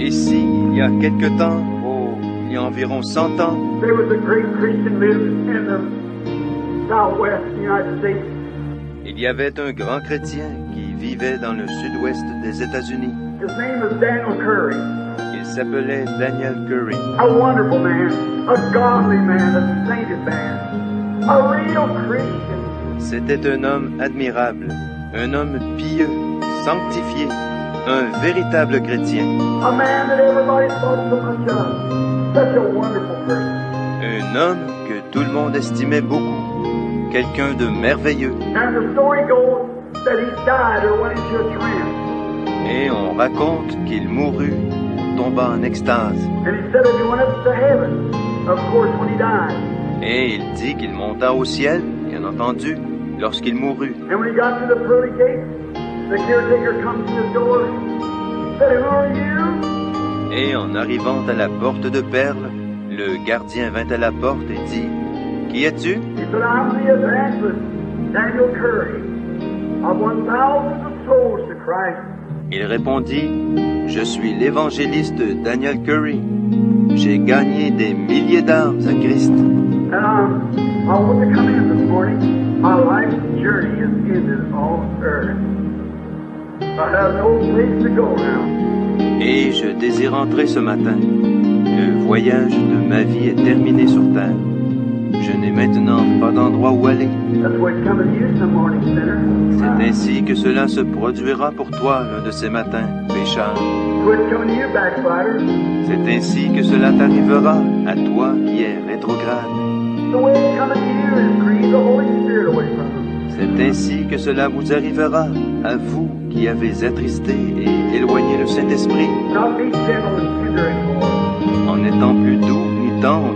Ici, il y a quelque temps, il y a environ 100 ans, il y avait un grand chrétien qui vivait dans le sud-ouest des États-Unis. Il s'appelait Daniel Curry. A wonderful man, a godly man, a sainted man, a real Christian. C'était un homme admirable, un homme pieux, sanctifié, un véritable chrétien. A man that everybody thought so much of. Such a wonderful person. Un homme que tout le monde estimait beaucoup, quelqu'un de merveilleux. And the story goes that he died or went into a trance. Et on raconte qu'il mourut, tomba en extase. And he said that he went up to heaven, of course, when he died. Et il dit qu'il monta au ciel, bien entendu, lorsqu'il mourut. And when he got to the pearly gate, the caretaker comes to his door, said, "Who are you?" Et en arrivant à la porte de perle, le gardien vint à la porte et dit, « Qui es-tu? » He said, "I'm the evangelist, Daniel Curry. I've won thousands of souls to Christ." Il répondit, « Je suis l'évangéliste Daniel Curry. J'ai gagné des milliers d'âmes à Christ. » And I want to come in this morning. My life's journey is ended on earth. I have no place to go now. Et je désire entrer ce matin. Le voyage de ma vie est terminé sur terre. Je n'ai maintenant pas d'endroit où aller. That's what it's coming to you some morning, sinner. C'est ainsi que cela se produira pour toi l'un de ces matins, pécheur. That's what it's coming to you, backslider. C'est ainsi que cela t'arrivera à toi qui es rétrograde. The way it's coming to you is grieve the Holy Spirit away from you. C'est ainsi que cela vous arrivera à vous qui avez attristé et éloigné le Saint-Esprit, Not be gentle and tender anymore. en n'étant plus doux ni tendre.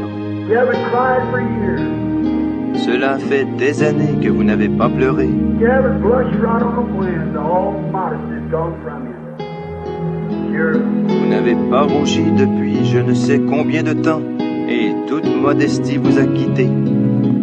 You haven't cried for years. Cela fait des années que vous n'avez pas pleuré. You haven't blushed right on the wind. All modesty is gone from you. Sure. Vous n'avez pas rougi depuis je ne sais combien de temps, et toute modestie vous a quitté.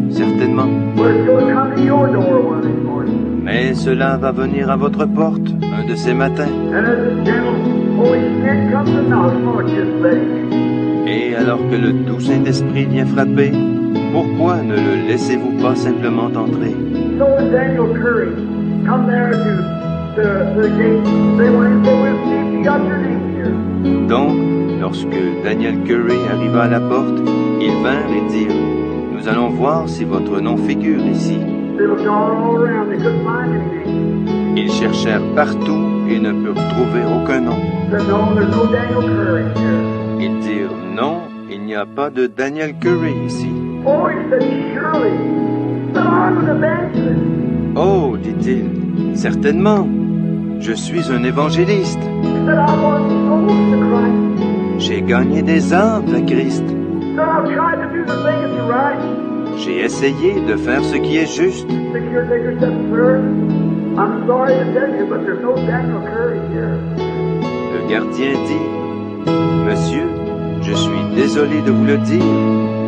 Certainement. But it's going to come to your door one of these mornings. Mais cela va venir à votre porte un de ces matins. And as the gentle Holy Spirit comes and knocks, Lord, just let him. Et alors que le doux Saint-Esprit vient frapper, pourquoi ne le laissez-vous pas simplement entrer? So when Daniel Curry come there to the gate, they went and said, "We'll see if you got your name here." Donc, lorsque Daniel Curry arriva à la porte, ils vinrent et dirent, « Nous allons voir si votre nom figure ici. They looked all around, they couldn't find any name. » Ils cherchèrent partout et ne purent trouver aucun nom. They said, "No, there's no Daniel Curry here." Ils dirent, « Non, il n'y a pas de Daniel Curry ici. » Oh, he said, "Surely, but I'm an evangelist." Oh, dit-il, certainement, je suis un évangéliste. He said, "I want souls to Christ." J'ai gagné des âmes à Christ. He said, "I've tried to do the thing that's right." J'ai essayé de faire ce qui est juste. The caretaker said, "Sir, I'm sorry to tell you, but there's no Daniel Curry here." Le gardien dit, « Monsieur, je suis désolé de vous le dire,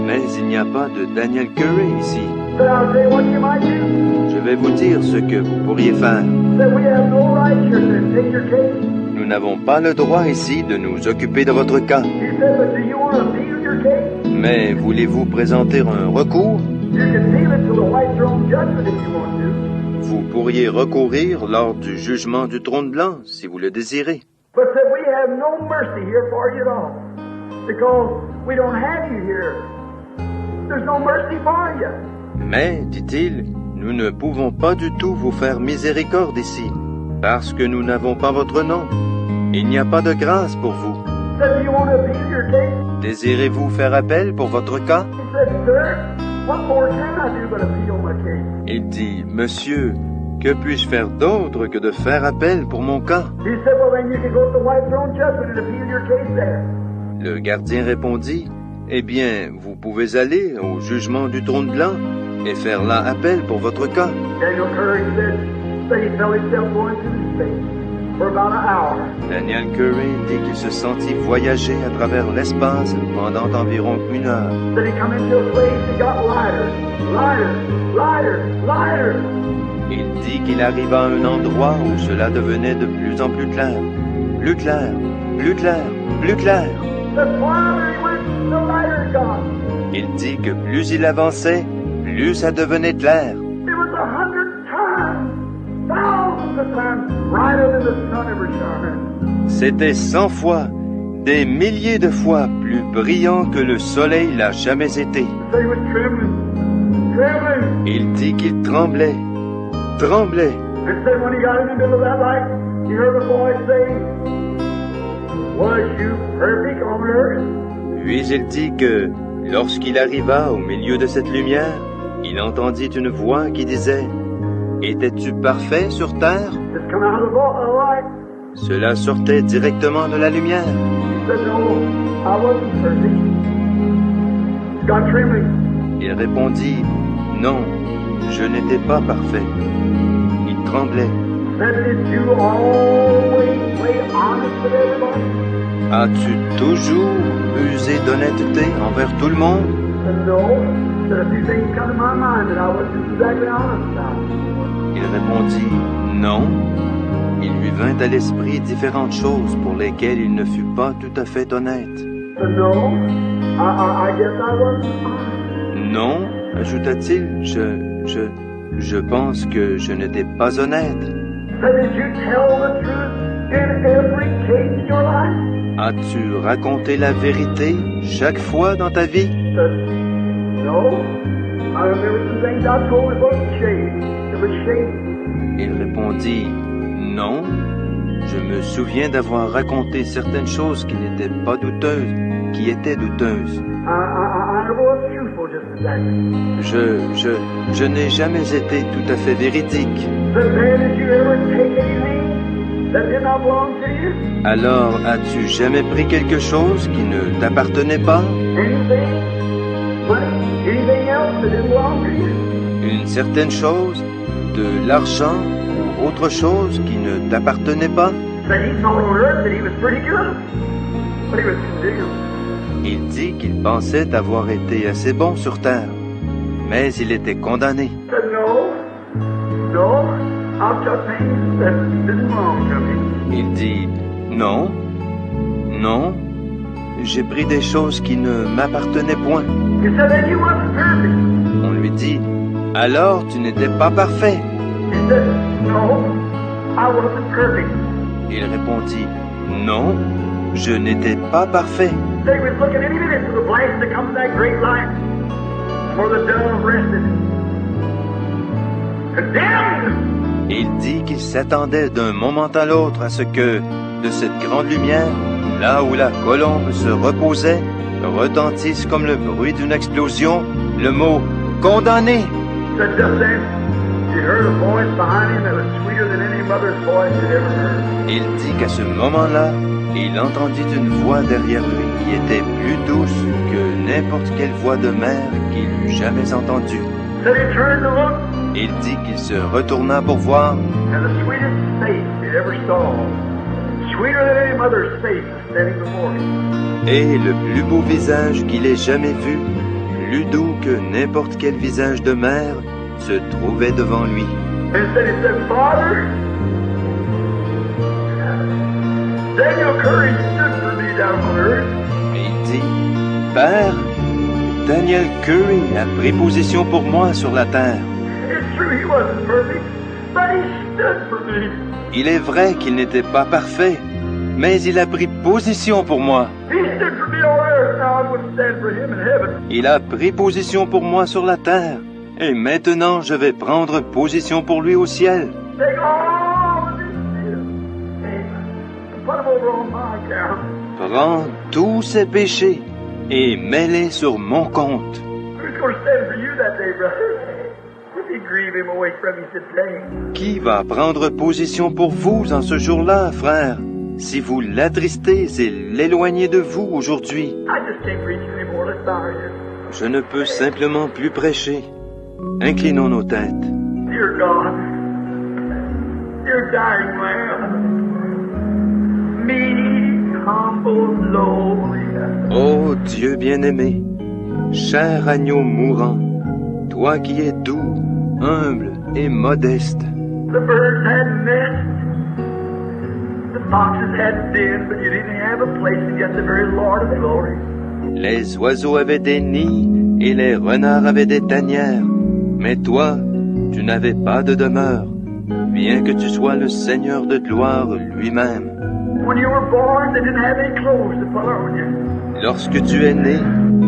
mais il n'y a pas de Daniel Curry ici. He said, "I'll tell you what you might do." Je vais vous dire ce que vous pourriez faire. He said, "We have no right here to take your case." Nous n'avons pas le droit ici de nous occuper de votre cas. He said, "But do you want to appeal your case? Mais voulez-vous présenter un recours? You can appeal it to the white throne judgment if you want to." Vous pourriez recourir lors du jugement du trône blanc, si vous le désirez. But said, "We have no mercy here for you at all, because we don't have you here. There's no mercy for you." Mais, dit-il, nous ne pouvons pas du tout vous faire miséricorde ici, parce que nous n'avons pas votre nom. Il n'y a pas de grâce pour vous. He said, "Do you want to appeal your case?" Désirez-vous faire appel pour votre cas? He said, "Sir, what more can I do but appeal my case?" Il dit, « Monsieur, que puis-je faire d'autre que de faire appel pour mon cas? » He said, "Well, then you can go to the white throne judgment and appeal your case there." Le gardien répondit, « Eh bien, vous pouvez aller au jugement du trône blanc et faire là appel pour votre cas. » Daniel Curry said that he felt himself going through space for about an hour. Daniel Curry dit qu'il se sentit voyager à travers l'espace pendant environ 1 heure. Then he come into a place that got lighter, lighter, lighter, lighter. Il dit qu'il arriva à un endroit où cela devenait de plus en plus clair. Plus clair, plus clair, plus clair. The farther he went, the lighter it got. Il dit que plus il avançait, plus ça devenait clair. It was 100 times, thousands of times, brighter than the sun ever shone. C'était 100 fois, des milliers de fois plus brillant que le soleil l'a jamais été. So he was trembling. Il dit qu'il tremblait, tremblait. And said when he got in the middle of that light, he heard a voice saying, "Was you perfect on earth?" Puis il dit que, lorsqu'il arriva au milieu de cette lumière, il entendit une voix qui disait « Étais-tu parfait sur terre ?» It's come out of the light. Cela sortait directement de la lumière. He said, "No, I wasn't perfect." He got trembling. Il répondit « Non, je n'étais pas parfait. » Il tremblait. Said, "Did you always play honest with everybody?" As-tu toujours usé d'honnêteté envers tout le monde? Said, "No." Said, "A few things come to my mind that I wasn't exactly honest about." Il répondit « Non. » Il lui vint à l'esprit différentes choses pour lesquelles il ne fut pas tout à fait honnête. Said, "No, I guess I wasn't honest." Non, ajouta-t-il, je pense que je n'étais pas honnête. Said, "Did you tell the truth in every case in your life?" As-tu raconté la vérité chaque fois dans ta vie? Said, "No, I remember some things I told it wasn't shady. It was shady." Il répondit, non, je me souviens d'avoir raconté certaines choses qui n'étaient pas douteuses, qui étaient douteuses. I never was truthful just exactly. Je n'ai jamais été tout à fait véridique. Said, "Man, did you ever take anything that did not belong to you? Alors, as-tu jamais pris quelque chose qui ne t'appartenait pas? Anything? Money? Anything else that didn't belong to you?" Une certaine chose, de l'argent ou autre chose qui ne t'appartenait pas? Said he thought on earth that he was pretty good, but he was condemned. Il dit qu'il pensait avoir été assez bon sur terre, mais il était condamné. Said, no, I've took things that didn't belong to me. Il dit, non, j'ai pris des choses qui ne m'appartenaient point. He said, "Then you wasn't perfect." On lui dit, alors tu n'étais pas parfait. He said, "No, I wasn't perfect." Il répondit, non, je n'étais pas parfait. They was looking any minute for the blast to come to that great light, for the dove rested. Condemned! Il dit qu'il s'attendait d'un moment à l'autre à ce que, de cette grande lumière, là où la colombe se reposait, retentisse comme le bruit d'une explosion, le mot « condamné ». Said just then, he heard a voice behind him that was sweeter than any mother's voice he'd ever heard. Il dit qu'à ce moment-là, il entendit une voix derrière lui qui était plus douce que n'importe quelle voix de mère qu'il eût jamais entendue. Said he turned to look, Il dit qu'il se retourna pour voir, and the sweetest face he ever saw, sweeter than any mother's face, was standing before him. et le plus beau visage qu'il ait jamais vu, plus doux que n'importe quel visage de mère, se trouvait devant lui. And he said, "Father, Daniel Curry stood for me down on earth." Et il dit, Père, Daniel Curry a pris position pour moi sur la terre. It's true he wasn't perfect, but he stood for me. Il est vrai qu'il n'était pas parfait, mais il a pris position pour moi. He stood for me on earth, now I'm going to stand for him in heaven. Il a pris position pour moi sur la terre, et maintenant je vais prendre position pour lui au ciel. Take all of his sins and put them over on my account. Prends tous ses péchés et mets-les sur mon compte. Who's going to stand for you that day, brother? If you grieve him away from you today. Qui va prendre position pour vous en ce jour-là, frère, si vous l'attristez et l'éloignez de vous aujourd'hui? I just can't preach anymore. Let's bow our heads. Je ne peux simplement plus prêcher. Inclinons nos têtes. Dear God, dear dying Lamb, meek, humble, lowly. Ô Dieu bien-aimé, cher agneau mourant, toi qui es doux, humble et modeste. The birds had nests, the foxes had dens, but you didn't have a place to get the very Lord of glory. Les oiseaux avaient des nids et les renards avaient des tanières. Mais toi, tu n'avais pas de demeure, bien que tu sois le Seigneur de gloire lui-même. When you were born, they didn't have any clothes to put on you. Lorsque tu es né,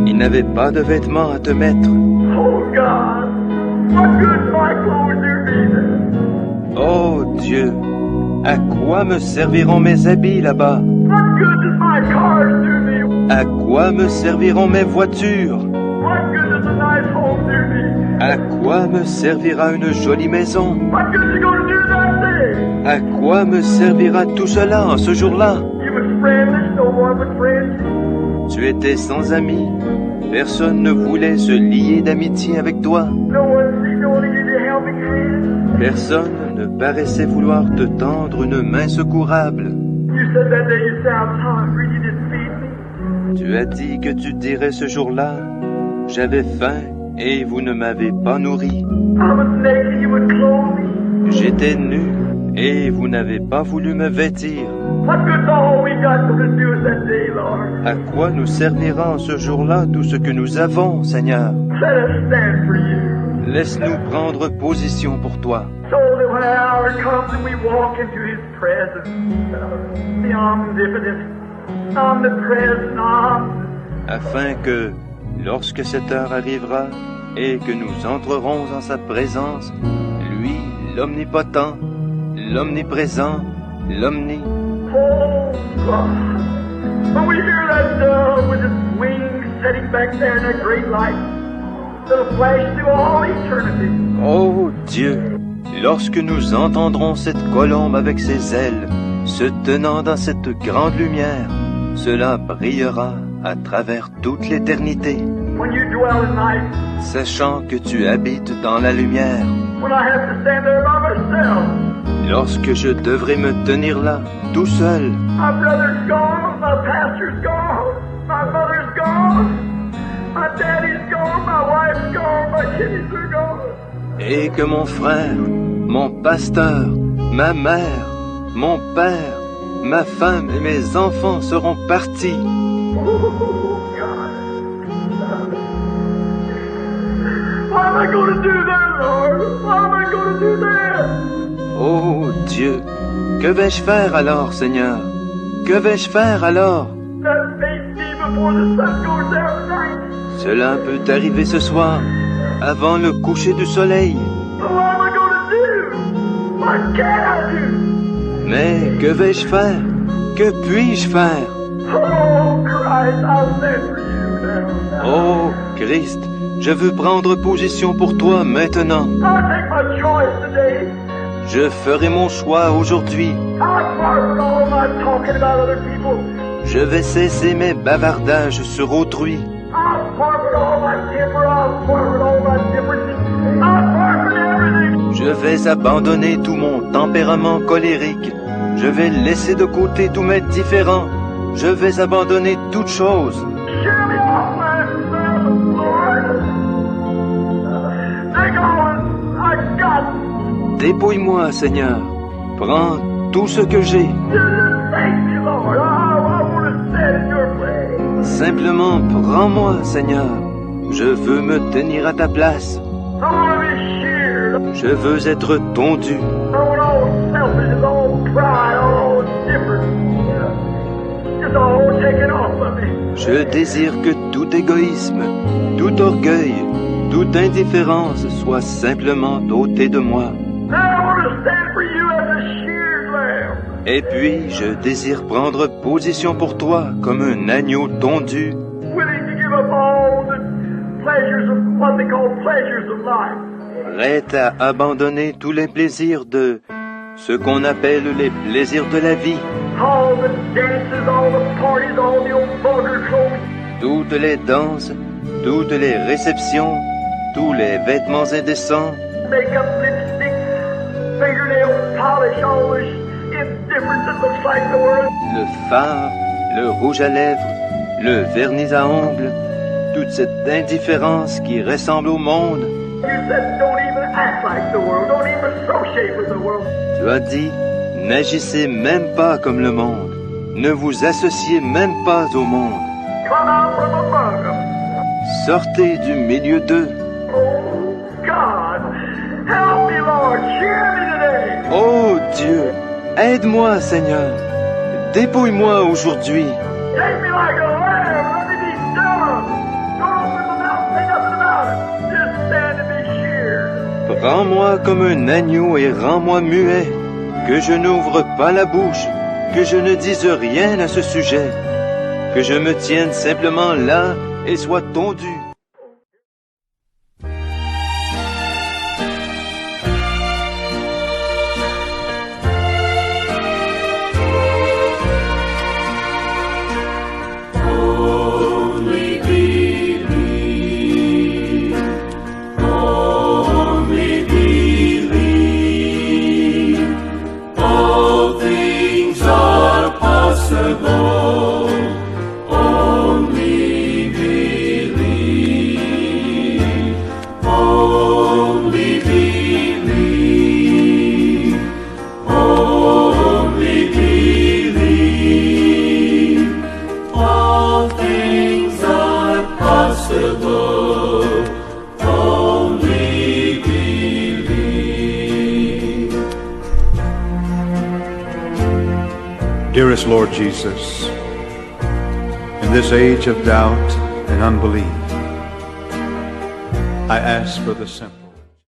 il n'avait pas de vêtements à te mettre. Oh God, what good my clothes do me then? Oh Dieu, à quoi me serviront mes habits là-bas? What good does my cars do me? À quoi me serviront mes voitures? What good does a nice home do me? À quoi me servira une jolie maison? What good is it going to do that day? À quoi me servira tout cela en ce jour-là? You was friendless, no one would friend you. Tu étais sans amis. Personne ne voulait se lier d'amitié avec toi. No one seemed to want to give you a helping hand. Personne ne paraissait vouloir te tendre une main secourable. You said that day you said I was hungry, you didn't feed me. Tu as dit que tu dirais ce jour-là, j'avais faim et vous ne m'avez pas nourri. I was naked, you would clothe me. J'étais nu et vous n'avez pas voulu me vêtir. What good's all we got to do us that day, Lord? À quoi nous servira en ce jour-là tout ce que nous avons, Seigneur? Let us stand for you. Laisse-nous prendre position pour toi, So that when our hour comes and we walk into His presence, the omnipresent, afin que, lorsque cette heure arrivera et que nous entrerons en sa présence, lui, l'omnipotent, l'omniprésent, l'omni... oh God, when we hear that dove with its wings sitting back there in that great light, it'll flash through all eternity. Oh Dieu, lorsque nous entendrons cette colombe avec ses ailes, se tenant dans cette grande lumière, cela brillera à travers toute l'éternité. When you dwell in light, Sachant que tu habites dans la lumière, when I have to stand there by myself, lorsque je devrais me tenir là, tout seul, my brother's gone, my pastor's gone, my mother's gone, my daddy's gone, my wife's gone, my kiddies are gone. et que mon frère, mon pasteur, ma mère, mon père, ma femme et mes enfants seront partis. Oh, God. What am I going to do then, Lord? What am I going to do then? Oh Dieu, que vais-je faire alors, Seigneur? Que vais-je faire alors? That may be before the sun goes down tonight. Cela peut arriver ce soir, avant le coucher du soleil. But what am I going to do? What can I do? Mais que vais-je faire? Que puis-je faire? Oh, Christ, I'll stand for you now. Oh Christ, je veux prendre position pour toi maintenant. I'll take my choice today. Je ferai mon choix aujourd'hui. I'll forfeit all my talking about other people. Je vais cesser mes bavardages sur autrui. I'll forfeit all my temper. I'll forfeit all my differences. I'll forfeit everything. Je vais abandonner tout mon tempérament colérique. Je vais laisser de côté tous mes différends. Je vais abandonner toute chose. Shear me off myself, Lord. Take all I got. Dépouille-moi, Seigneur. Prends tout ce que j'ai. Just thank me, Lord. I want to stand in your place. Simplement prends-moi, Seigneur. Je veux me tenir à ta place. I want to be sheared. Je veux être tondu. I want all selfishness, all pride, all difference. Just all taken off of me. Je désire que tout égoïsme, tout orgueil, toute indifférence soit simplement ôté de moi. I want to stand for you as a sheared lamb. Et puis, je désire prendre position pour toi comme un agneau tondu, Willing to give up all the pleasures of what they call pleasures of life. prêt à abandonner tous les plaisirs de ce qu'on appelle les plaisirs de la vie, All the dances, all the parties, all the old vulgar clothes. toutes les danses, toutes les réceptions, tous les vêtements indécents, Makeup, lipstick, fingernail polish, all this indifference that looks like the world. le fard, le rouge à lèvres, le vernis à ongles, toute cette indifférence qui ressemble au monde. You said don't even act like the world. Don't even associate with the world. Tu as dit, n'agissez même pas comme le monde. Ne vous associez même pas au monde. Come out from among them. Sortez du milieu d'eux. Oh, God. Help me, Lord. Cheer me today. Oh Dieu, aide-moi Seigneur. Dépouille-moi aujourd'hui. Take me like a lamb. Let me be dumb. Don't open my mouth. Say nothing about it. Just stand and be sheared. Prends-moi comme un agneau et rends-moi muet. Que je n'ouvre pas la bouche. Que je ne dise rien à ce sujet. Que je me tienne simplement là et sois tondu. Dearest Lord Jesus, in this age of doubt and unbelief, I ask for the simple.